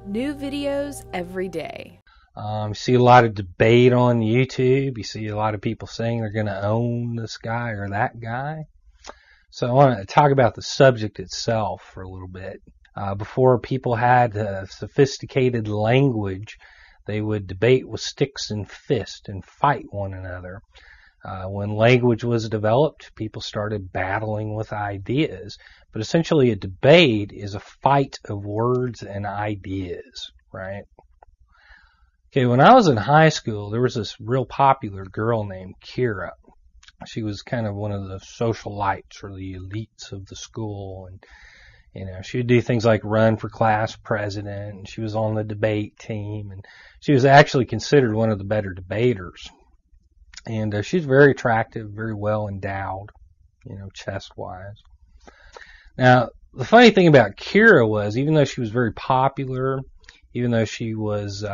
New videos every day. You see a lot of debate on YouTube. You see a lot of people saying they're going to own this guy or that guy. So I want to talk about the subject itself for a little bit. Before people had sophisticated language, they would debate with sticks and fists and fight one another. When language was developed, people started battling with ideas. But essentially a debate is a fight of words and ideas, right? Okay, when I was in high school, there was this real popular girl named Kira. She was kind of one of the socialites or the elites of the school, and she would do things like run for class president, and she was on the debate team, and she was actually considered one of the better debaters. And she's very attractive, very well endowed, chest-wise. Now, the funny thing about Kira was, even though she was very popular, even though she was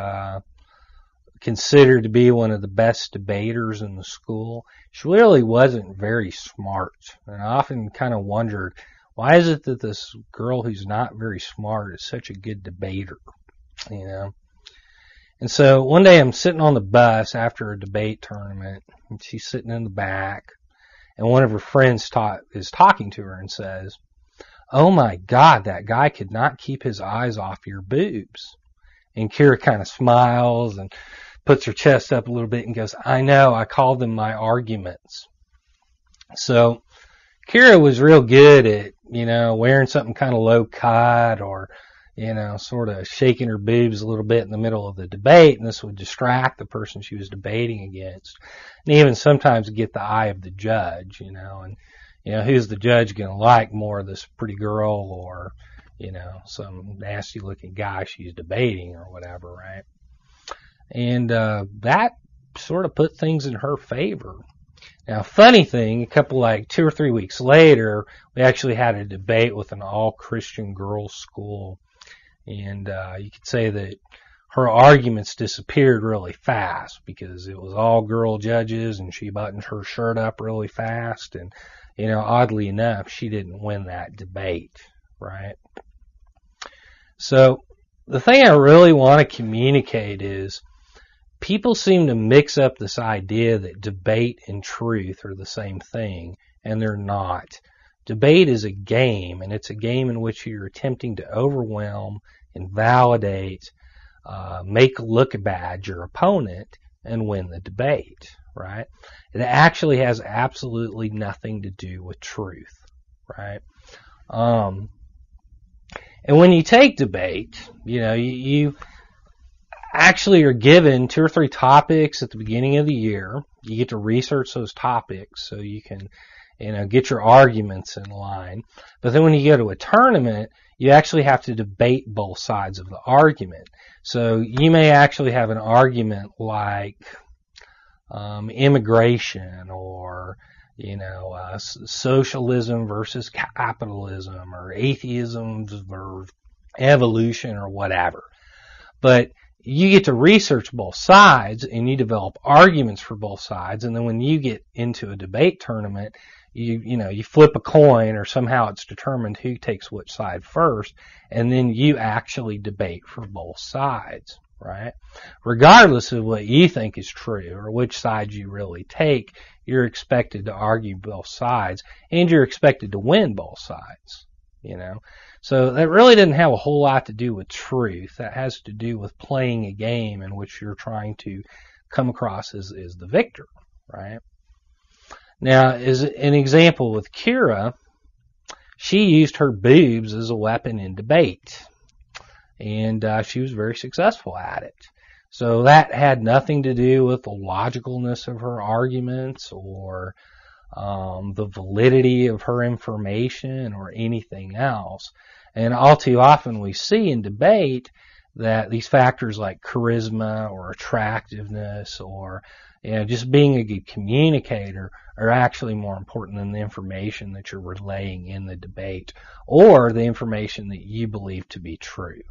considered to be one of the best debaters in the school, she really wasn't very smart. And I often kind of wondered, why is it that this girl who's not very smart is such a good debater, And so one day I'm sitting on the bus after a debate tournament, and she's sitting in the back, and one of her friends is talking to her and says, "Oh my God, that guy could not keep his eyes off your boobs." And Kira kind of smiles and puts her chest up a little bit and goes, "I know, I call them my arguments." So Kira was real good at, wearing something kind of low cut or, sort of shaking her boobs a little bit in the middle of the debate, and this would distract the person she was debating against. And even sometimes get the eye of the judge, and, who's the judge going to like more, this pretty girl or, some nasty looking guy she's debating or whatever, right? And that sort of put things in her favor. Now, funny thing, 2 or 3 weeks later, we actually had a debate with an all-Christian girls' school. And you could say that her arguments disappeared really fast because it was all girl judges and she buttoned her shirt up really fast. And, oddly enough, she didn't win that debate, right? So the thing I really want to communicate is people seem to mix up this idea that debate and truth are the same thing, and they're not. Debate is a game, and it's a game in which you're attempting to overwhelm, invalidate, make look bad your opponent, and win the debate, right? It actually has absolutely nothing to do with truth, right? And when you take debate, you actually are given 2 or 3 topics at the beginning of the year. You get to research those topics so you can, get your arguments in line. But then when you go to a tournament, you actually have to debate both sides of the argument. So you may actually have an argument like immigration or, socialism versus capitalism or atheism or evolution or whatever. But you get to research both sides and you develop arguments for both sides. And then when you get into a debate tournament, you flip a coin or somehow it's determined who takes which side first. And then you actually debate for both sides, right? Regardless of what you think is true or which side you really take, you're expected to argue both sides and you're expected to win both sides, So that really doesn't have a whole lot to do with truth. That has to do with playing a game in which you're trying to come across as the victor, right? Now, as an example with Kira, she used her boobs as a weapon in debate, and she was very successful at it. So that had nothing to do with the logicalness of her arguments or the validity of her information or anything else. And all too often we see in debate that these factors like charisma or attractiveness or just being a good communicator are actually more important than the information that you're relaying in the debate or the information that you believe to be true.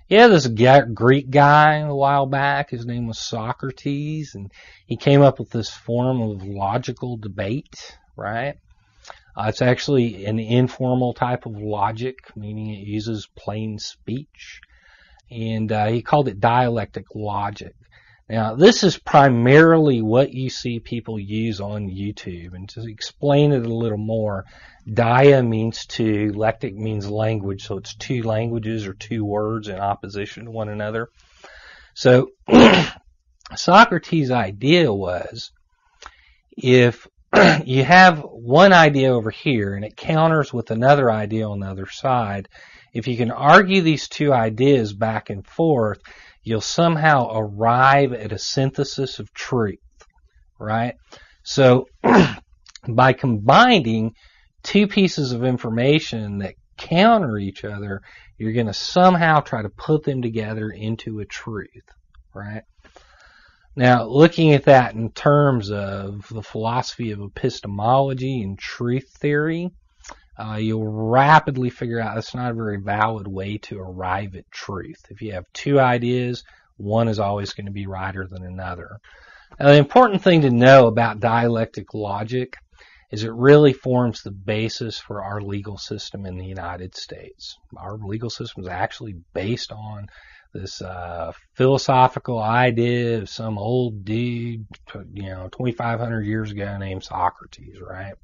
Yeah, this Greek guy a while back, his name was Socrates, and he came up with this form of logical debate, right? It's actually an informal type of logic, meaning it uses plain speech. and he called it dialectic logic. Now, this is primarily what you see people use on YouTube. And to explain it a little more, dia means two, lectic means language, so it's two languages or two words in opposition to one another. So Socrates' idea was, if you have one idea over here and it counters with another idea on the other side, if you can argue these two ideas back and forth, you'll somehow arrive at a synthesis of truth, right? So by combining two pieces of information that counter each other, you're going to somehow try to put them together into a truth, right? Now, looking at that in terms of the philosophy of epistemology and truth theory, you'll rapidly figure out that's not a very valid way to arrive at truth. If you have two ideas, one is always going to be righter than another. Now, the important thing to know about dialectic logic is it really forms the basis for our legal system in the United States. Our legal system is actually based on this philosophical idea of some old dude, 2,500 years ago named Socrates, right?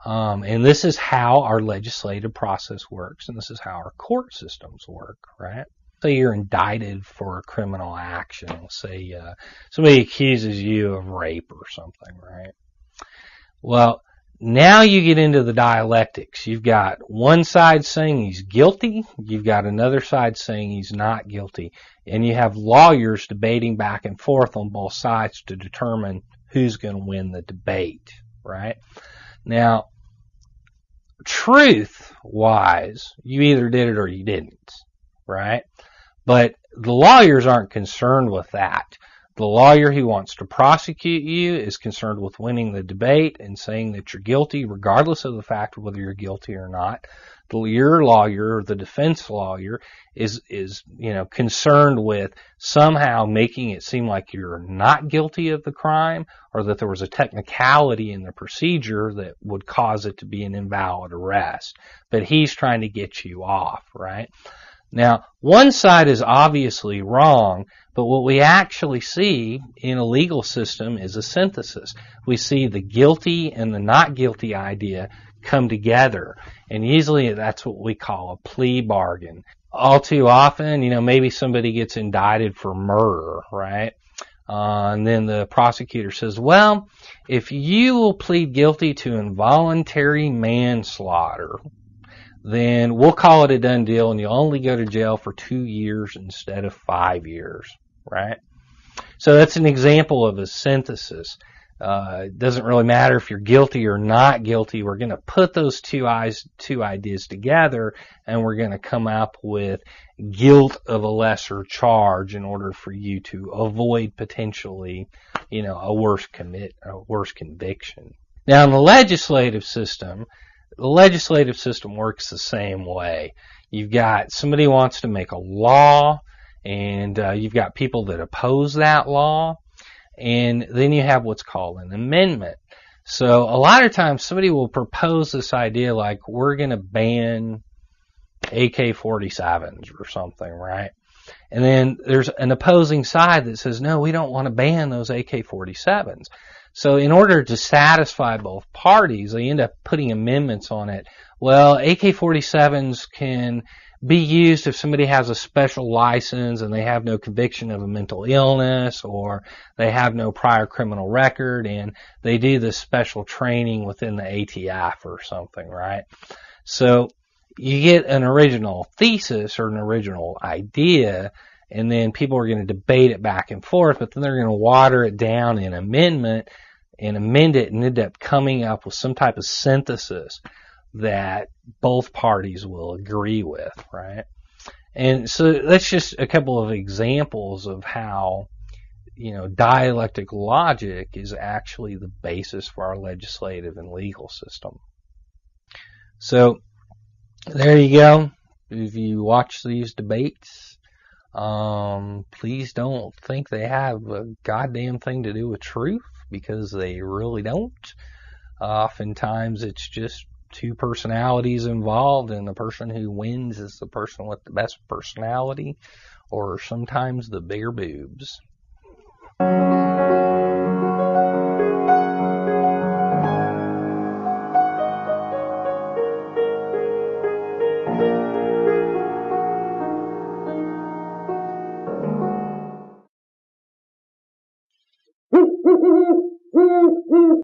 And this is how our legislative process works, and this is how our court systems work, right? Say you're indicted for a criminal action. Say somebody accuses you of rape or something, right? Well, now you get into the dialectics. You've got one side saying he's guilty. You've got another side saying he's not guilty. And you have lawyers debating back and forth on both sides to determine who's going to win the debate, right? Now, truth-wise, you either did it or you didn't, right? But the lawyers aren't concerned with that. The lawyer who wants to prosecute you is concerned with winning the debate and saying that you're guilty, regardless of the fact of whether you're guilty or not. Your lawyer, the defense lawyer, is concerned with somehow making it seem like you're not guilty of the crime, or that there was a technicality in the procedure that would cause it to be an invalid arrest. But he's trying to get you off, right? Now, one side is obviously wrong, but what we actually see in a legal system is a synthesis. We see the guilty and the not guilty idea come together, and usually that's what we call a plea bargain. All too often, maybe somebody gets indicted for murder, right? And then the prosecutor says, well, if you will plead guilty to involuntary manslaughter, then we'll call it a done deal and you'll only go to jail for 2 years instead of 5 years, right? So that's an example of a synthesis. It doesn't really matter if you're guilty or not guilty. We're going to put those two ideas together, and we're going to come up with guilt of a lesser charge in order for you to avoid potentially, a worse conviction. Now, in the legislative system works the same way. You've got somebody who wants to make a law, and you've got people that oppose that law. And then you have what's called an amendment. So a lot of times somebody will propose this idea like, we're going to ban AK-47s or something, right? And then there's an opposing side that says, no, we don't want to ban those AK-47s. So in order to satisfy both parties, they end up putting amendments on it. Well, AK-47s can be used if somebody has a special license and they have no conviction of a mental illness, or they have no prior criminal record and they do this special training within the ATF or something, right? So you get an original thesis or an original idea, and then people are going to debate it back and forth, but then they're going to water it down in amendment and amend it and end up coming up with some type of synthesis that both parties will agree with, right? And so that's just a couple of examples of how, dialectic logic is actually the basis for our legislative and legal system. So there you go. If you watch these debates, please don't think they have a goddamn thing to do with truth, because they really don't. Oftentimes it's just two personalities involved, and the person who wins is the person with the best personality, or sometimes the bigger boobs.